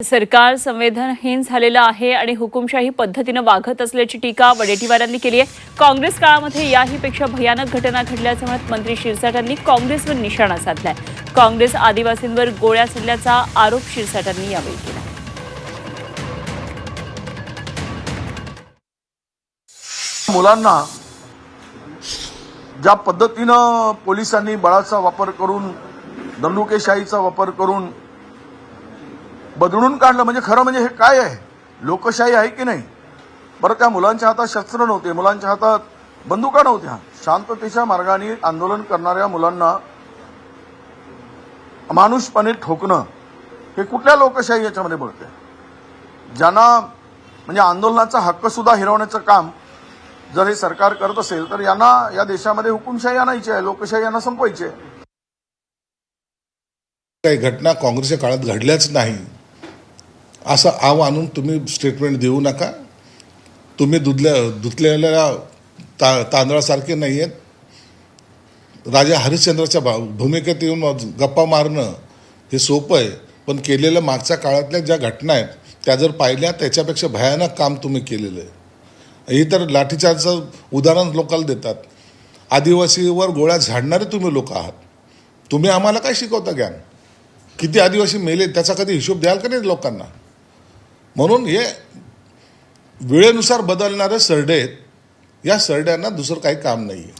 सरकार संवेदनहीन झालेलं आहे आणि हुकुमशाही पद्धतीनं वागत असल्याची टीका वडेट्टीवारांनी केली आहे। काँग्रेस काळामध्ये याहीपेक्षा भयानक घटना घडल्याचं म्हणत मंत्री शिरसाटांनी काँग्रेसवर निशाणा साधलाय। काँग्रेस आदिवासींवर गोळ्या झाडल्याचा आरोप शिरसाटांनी यावेळी केला। मुलांना ज्या पद्धतीनं पोलिसांनी बळाचा वापर करून दंडुकेशाहीचा वापर करून बदलून काढलं, म्हणजे खरं म्हणजे हे काय आहे, लोकशाही आहे की नाही? बरं, त्या मुलांच्या हातात शस्त्र नव्हते, मुलांच्या हातात बंदुका नव्हत्या। शांततेच्या मार्गाने आंदोलन करणाऱ्या मुलांना अमानुषपणे ठोकणं हे कुठल्या लोकशाही याच्यामध्ये बोलते? ज्यांना म्हणजे आंदोलनाचा हक्क सुद्धा हिरावण्याचं काम जर हे सरकार करत असेल तर यांना या देशामध्ये हुकुमशाही आणायची आहे, लोकशाही यांना संपवायची आहे। काही घटना काँग्रेसच्या काळात घडल्याच नाही असं आव आणून तुम्ही स्टेटमेंट देऊ नका। तुम्ही धुतलेल्या तांदळासारखे नाही आहेत। राजा हरिश्चंद्राच्या भूमिकेत येऊन गप्पा मारणं हे सोपं आहे, पण केलेलं मागच्या काळातल्या ज्या घटना आहेत त्या जर पाहिल्या त्याच्यापेक्षा भयानक काम तुम्ही केलेलं आहे। ही तर लाठीचार्जचं उदाहरण लोकांना देतात। आदिवासीवर गोळ्या झाडणारे तुम्ही लोक आहात। तुम्ही आम्हाला काय शिकवता ज्ञान? किती आदिवासी मेले त्याचा कधी हिशोब द्याल का नाही लोकांना? म्हणून हे वेळेनुसार बदलणारे सरडे आहेत। या सरड्यांना दुसरं काही काम नाही आहे।